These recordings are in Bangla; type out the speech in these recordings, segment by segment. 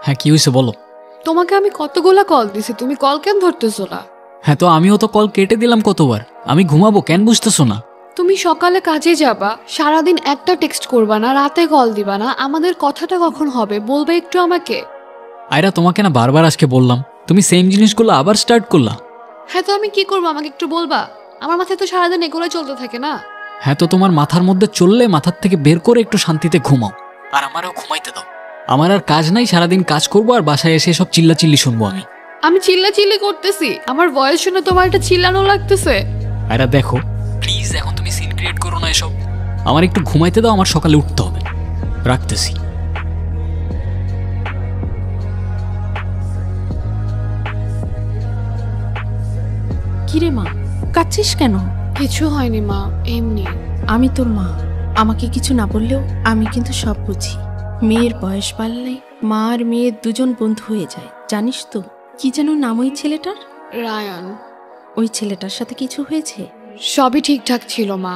হ্যাঁ, কি হয়েছে বলো। তোমাকে আমি কতগুলা কল দিছি, তুমি কল কেন ধরতেছো না? হ্যাঁ, তো আমিও তো কল কেটে দিলাম কতবার। আমি ঘুমাবো, কেন বুঝতেছো না? তুমি সকালে কাজে যাবা, সারাদিন একটা টেক্সট করবা না, রাতে কল দিবা না, আমাদের কথাটা কখন হবে বলবে একটু আমাকে। আয়রা, তোমাকে না বারবার আজকে বললাম, তুমি সেম জিনিসগুলো আবার স্টার্ট করলা। হ্যাঁ, তো আমি কি করবো আমাকে একটু বলবা? আমার মাথায় তো সারাদিন এগুলো চলতে থাকে না। হ্যাঁ, তো তোমার মাথার মধ্যে চললে মাথার থেকে বের করে একটু শান্তিতে ঘুমাও, আর আমারও ঘুমাইতে দাও। আমার আর কাজ নাই, সারাদিন কাজ করবো আর বাসায় এসে সব চিল্লাচিল্লি শুনবো আমি। আমি চিল্লাচিল্লি করতেছি? আমার ভয়েস শুনে তোমার এটা চিল্লানো লাগতেছে? আয়রা দেখো, প্লিজ এখন তুমি সিন ক্রিয়েট করো না এসব। আমার একটু ঘুমাইতে দাও, আমার সকালে উঠতে হবে। রাখতেছি। কিরে মা, কাঁদছিস কেন? কিছু হয়নি মা, এমনি। আমি তোর মা, আমাকে কিছু না বললেও আমি কিন্তু সব বুঝি। মেয়ের বয়স বাড়লে মা আর মেয়ের দুজন বন্ধু হয়ে যায়, জানিস তো? কি যেন নাম ওই ছেলেটার? রায়ান। ওই ছেলেটার সাথে কিছু হয়েছে? সবই ঠিকঠাক ছিল মা,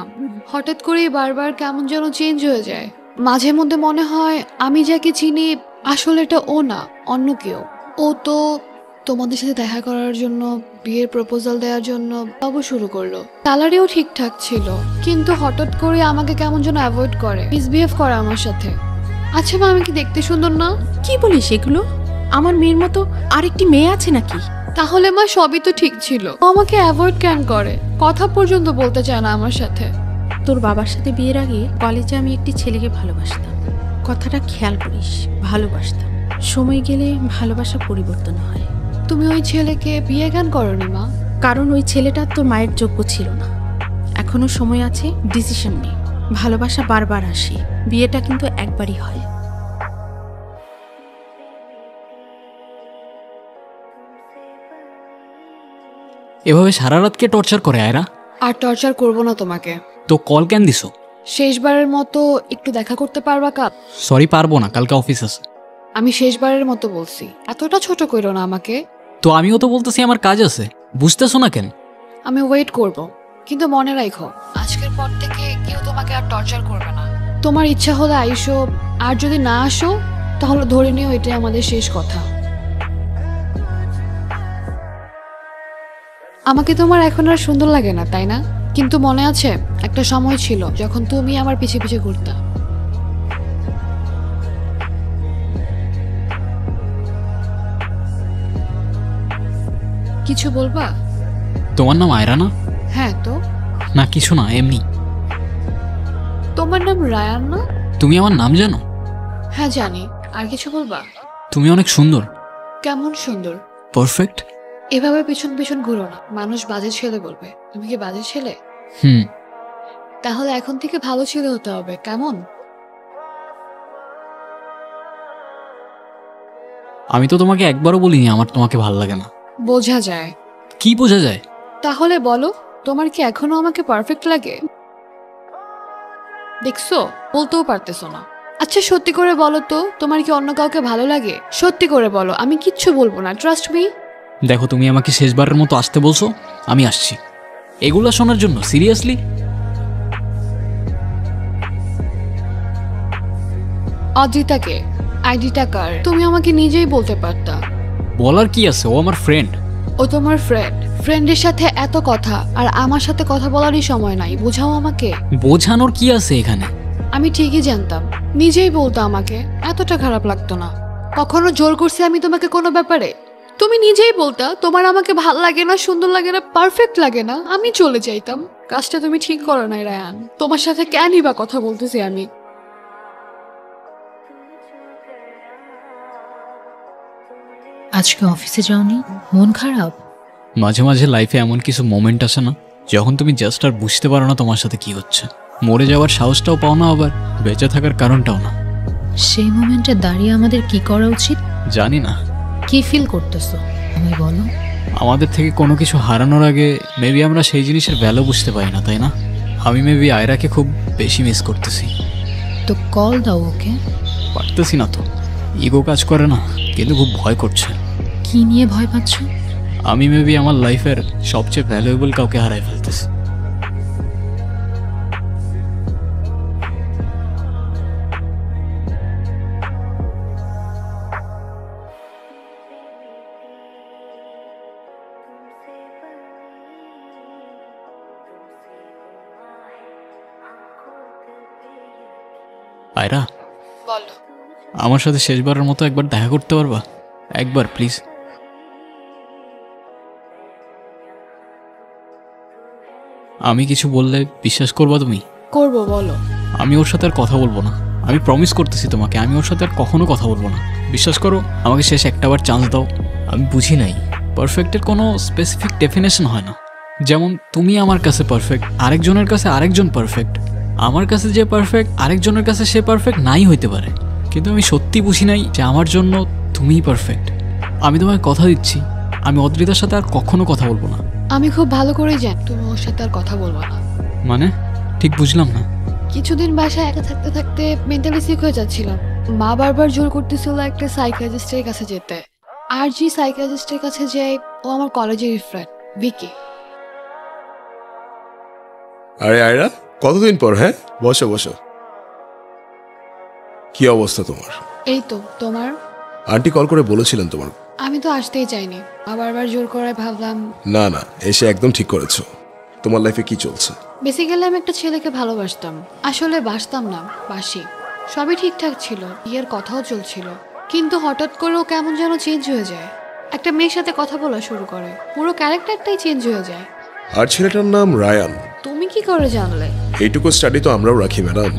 হঠাৎ করে বারবার কেমন যেন চেঞ্জ হয়ে যায়। মাঝে মধ্যে মনে হয় আমি যাকে চিনি আসলে এটা ও না, অন্য কেউ। ও তো তোমাদের সাথে দেখা করার জন্য, বিয়ের প্রপোজাল দেওয়ার জন্য সব শুরু করলো। স্যালারিও ঠিকঠাক ছিল, কিন্তু হঠাৎ করে আমাকে কেমন যেন অ্যাভয়েড করে, মিসবিহেভ করে আমার সাথে। আচ্ছা মা, আমি কি দেখতে সুন্দর না? কি বলিস এগুলো? আমার মেয়ের মতো আরেকটি মেয়ে আছে নাকি? তাহলে মা সবই তো ঠিক ছিল, ও আমাকে অ্যাভয়েড কেন করে? কথা পর্যন্ত বলতে চায় না আমার সাথে। তোর বাবার সাথে বিয়ের আগে কলেজে আমি একটি ছেলেকে ভালোবাসতাম। কথাটা খেয়াল করিস, ভালোবাসতাম। সময় গেলে ভালোবাসা পরিবর্তন হয়। তুমি ওই ছেলেকে বিয়ে কেন করনি মা? কারণ ওই ছেলেটা তোর মায়ের যোগ্য ছিল না। এখনো সময় আছে, ডিসিশন নে। ভালোবাসা বারবার আসে, বিয়েটা কিন্তু একবারই হয়। এভাবে সারা রাতকে টর্চার করে আয়রা? আর টর্চার করবো না তোমাকে। তো কল কেন দিছো? শেষবারের মতো একটু দেখা করতে পারবা কাল? সরি, পারবো না, কালকে অফিস আছে। আমি শেষবারের মতো বলছি, এতটা ছোট করো না আমাকে। তো আমিও তো বলতেছি আমার কাজ আছে, বুঝতেছো না কেন? আমি ওয়েট করব, কিন্তু মনে রাখো আজকের পর থেকে কেউ তোমাকে আর টর্চার করবে না। তোমার ইচ্ছা হলে আইসো, আর যদি না আসো তাহলে ধরে নিও এটাই আমাদের শেষ কথা। আমাকে তোমার এখন আর সুন্দর লাগে না, তাই না? কিন্তু মনে আছে একটা সময় ছিল যখন তুমি আমার পিছে পিছে ঘুরতা। কিছু বলবা? তোমার নাম আয়রা না? হ্যাঁ তো। না কিছু না, এমনি। তোমার নাম রায়ান না? তুমি আমার নাম জানো? হ্যাঁ জানি। আর কিছু বলবা? তুমি অনেক সুন্দর। কেমন সুন্দর? পারফেক্ট। এভাবে পিছন পিছন ঘুরো না, মানুষ বাজে ছেলে বলবে। তুমি কি বাজে ছেলে? হুম। তাহলে এখন থেকে ভালো ছেলে হতে হবে, কেমন? আমি তো তোমাকে একবারও বলিনি আমার তোমাকে ভালো লাগে না। বোঝা যায়। কি বোঝা যায়? তাহলে বলো, তোমার কি এখনো আমাকে পারফেক্ট লাগে? দেখছো, বলতেও পারতেছো না। আচ্ছা সত্যি করে বলো তো, তোমার কি অন্য কাউকে ভালো লাগে? সত্যি করে বলো, আমি কিচ্ছু বলবো না, ট্রাস্ট মি। দেখো, তুমি আমাকে শেষবারের মতো আসতে বলছো, আমি আসছি। এগুলা শোনার জন্য সিরিয়াসলি? অদ্রিতাকে? আইডিটা কার? তুমি আমাকে নিজেই বলতে পারতা। বলার কি আছে, ও আমার ফ্রেন্ড। ও তোমার ফ্রেন্ড? ফ্রেন্ডের সাথে এত কথা, আর আমার সাথে কথা বলারই সময় নাই, বোঝাও আমাকে। বোঝানোর কি আছে এখানে? আমি ঠিকই জানতাম, নিজেই বলতো আমাকে, এতটা খারাপ লাগতো না। কখনো জোর করছি আমি তোমাকে কোনো ব্যাপারে? তুমি নিজেই বলতা তোমার আমাকে ভাল লাগে না, সুন্দর লাগে না, পারফেক্ট লাগে না, আমি চলে যাইতাম। কাজটা তুমি ঠিক করো নাই রায়ান, তোমার সাথে কেনই বা কথা বলতেছি আমি? আজকে অফিসে যাওনি? মন খারাপ? মাঝে মাঝে লাইফে এমন কিছু মোমেন্ট আসে না, যখন তুমি জাস্ট আর বুঝতে পারো না তোমার সাথে কি হচ্ছে। মরে যাওয়ার সাহসটাও পাও না, আবার বেঁচে থাকার কারণটাও না। সেই মোমেন্টে দাঁড়িয়ে আমাদের কি করা উচিত? জানি না। কি ফিল করতেছো আমায় বলো। আমাদের থেকে কোনো কিছু হারানোর আগে মেবি আমরা সেই জিনিসের ভ্যালু বুঝতে পারি না, তাই না? আমি মেবি আয়রাকে খুব বেশি মিস করতেছি। তো কল দাও ওকে। পারতেছি না তো, ইগো কাজ করে না, কিন্তু খুব ভয় করছে। কি নিয়ে ভয় পাচ্ছ? আমি মেবি আমার লাইফের সবচেয়ে ভ্যালুয়েবল কাউকে হারাই ফেলতেছি। আয়রা, বলো। আমার সাথে শেষবারের মতো একবার দেখা করতে পারবা? একবার প্লিজ। আমি কিছু বললে বিশ্বাস করবা তুমি? করবো, বলো। আমি ওর সাথে আর কথা বলবো না। আমি প্রমিস করতেছি তোমাকে, আমি ওর সাথে আর কখনো কথা বলবো না। বিশ্বাস করো, আমাকে শেষ একটাবার চান্স দাও। আমি বুঝি নাই, পারফেক্টের কোনো স্পেসিফিক ডেফিনেশন হয় না। যেমন তুমি আমার কাছে পারফেক্ট, আরেকজনের কাছে আরেকজন পারফেক্ট। আমার কাছে যে পারফেক্ট, আরেকজনের কাছে সে পারফেক্ট নাই হইতে পারে। কিন্তু আমি সত্যি বুঝি নাই যে আমার জন্য তুমিই পারফেক্ট। আমি তোমাকে কথা দিচ্ছি, আমি অদ্রিতার সাথে আর কখনো কথা বলবো না। আমি খুব ভালো করেই জানি তুমি ওর সাথে আর কথা বলবো না। মানে ঠিক বুঝলাম না। কিছুদিন বাসায় একা থাকতে থাকতে মেন্টালি সিক হয়ে যাচ্ছিলাম। মা বারবার জোর করতেছিল একটা সাইকিয়াট্রিস্টের কাছে যেতে। আর যে সাইকিয়াট্রিস্টের কাছে যাই, ও আমার কলেজের ফ্রেন্ড ভিকি। আরে আয়রা, কতদিন পর? হ্যাঁ, বসো বসো। কি অবস্থা তোমার? এই তো, তোমার? আন্টি কল করে বলেছিলেন তোমার। আমি তো আসতেই চাইনি, বারবার জোর করায় ভাবলাম। না না, এসে একদম ঠিক করেছো। তোমার লাইফে কি চলছে? বেসিক্যালি আমি একটা ছেলেকে ভালোবাসতাম। আসলে বাসতাম না, বাসি। সবই ঠিকঠাক ছিল, বিয়ের কথাও চলছিল। কিন্তু হঠাৎ করে ও কেমন যেন চেঞ্জ হয়ে যায়। একটা মেয়ের সাথে কথা বলা শুরু করে, পুরো ক্যারেক্টারটাই চেঞ্জ হয়ে যায়। আর ছেলেটার নাম রায়ান। তুমি কি করে জানলে? এইটুকু স্টাডি তো আমরাও রাখি ম্যাডাম।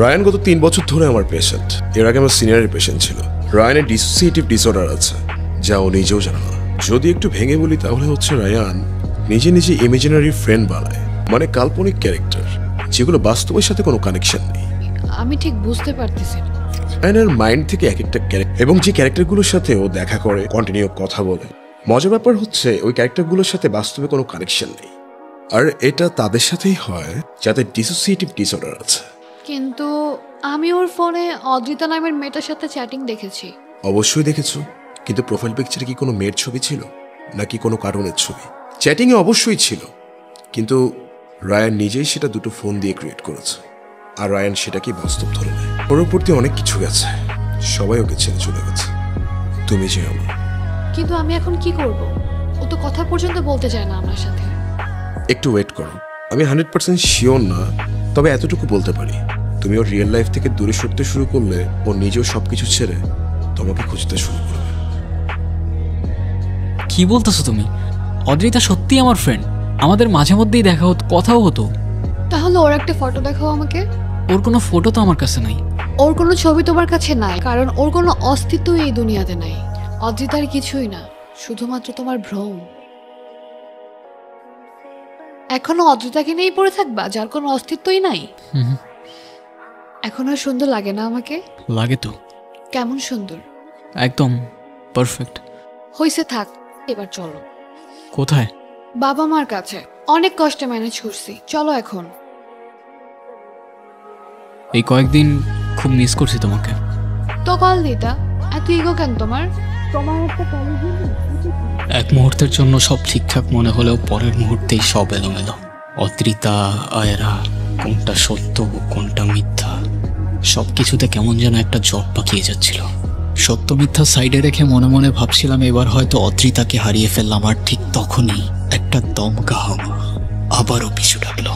রায়ান গত 3 বছর ধরে আমার পেশেন্ট। এর আগে আমার সিনিয়রের পেশেন্ট ছিল। রায়ানের ডিসোসিয়েটিভ ডিসঅর্ডার আছে, যা ও নিজেও জানে না। যদি একটু ভেঙে বলি তাহলে হচ্ছে রায়ান নিজে নিজে ইমাজিনারি ফ্রেন্ড বানায়, মানে কাল্পনিক ক্যারেক্টার, যেগুলো বাস্তবের সাথে কোনো কানেকশন নেই। আমি ঠিক বুঝতে পারতেছি না। রায়ানের মাইন্ড থেকে এক একটা ক্যারেক্টার, এবং যে ক্যারেক্টারগুলোর সাথে ও দেখা করে, কন্টিনিউ কথা বলে। মজার ব্যাপার হচ্ছে ওই ক্যারেক্টারগুলোর সাথে বাস্তবে কোনো কানেকশন নেই। আর এটা তাদের সাথেই হয় যাদের ডিসোসিয়েটিভ ডিসঅর্ডার আছে। কিন্তু আমি ওর ফোনে অদ্রিতা নামের মেয়েটার সাথে চ্যাটিং দেখেছি। অবশ্যই দেখেছো, কিন্তু প্রোফাইল পিকচারে কি কোনো মেয়ের ছবি ছিল নাকি কোনো কার্টুনের ছবি? চ্যাটিংয়ে অবশ্যই ছিল, কিন্তু রায়ান নিজেই সেটা দুটো ফোন দিয়ে ক্রিয়েট করেছে। আর রায়ান সেটাকে বাস্তব ধরে নেয়। ওর প্রতি অনেক কিছু গেছে, সবাই ওকে ছেড়ে চলে গেছে, তুমি যে আমার। কিন্তু আমি এখন কি করব? ও তো কথা পর্যন্ত বলতে চায় না আমার সাথে। একটু ওয়েট করো, আমি 100% শিওর না, তবে এতটুকু বলতে পারি, তুমি ওর রিয়েল লাইফ থেকে দূরে সরতে শুরু করলে ও নিজেও সবকিছু ছেড়ে তোমাকে খুঁজতে শুরু করবে। কি বলতেছো তুমি? অদ্রিতা সত্যি আমার ফ্রেন্ড, আমাদের মাঝে মধ্যেই দেখা হতো, কথাও হতো। তাহলে ওর একটা ফটো দেখাও আমাকে। ওর কোনো ফটো তো আমার কাছে নাই। ওর কোনো ছবি তোমার কাছে নাই, কারণ ওর কোনো অস্তিত্ব এই দুনিয়াতে নাই। অদ্রিতার কিছুই না, শুধুমাত্র তোমার ভ্রম। এখনো অদ্রিতাকে নিয়েই পড়ে থাকবা, যার কোনো অস্তিত্বই নাই? এখন আর সুন্দর লাগে না আমাকে? লাগে তো। কেমন সুন্দর? একদম পারফেক্ট। হইছে, থাক, এবার চলো। কোথায়? বাবা মার কাছে। অনেক কষ্টে ম্যানেজ করছি, চলো এখন। এই কয়েকদিন খুব মিস করছি তোমাকে। তো কল দিতা, এত ইগো কেন তোমার? তোমার একটা কলেজে এক মুহূর্তের জন্য সব ঠিকঠাক মনে হলেও পরের মুহূর্তেই সব এলোমেলো। অদ্রিতা, আয়রা, কোনটা সত্য কোনটা মিথ্যা, সব কিছুতে কেমন যেন একটা জট পাকিয়ে যাচ্ছিল। সত্য মিথ্যা সাইডে রেখে মনে মনে ভাবছিলাম এবার হয়তো অদ্রিতাকে হারিয়ে ফেললাম। আর ঠিক তখনই একটা দমকা হাওয়া আবারও পিছু ডাকলো।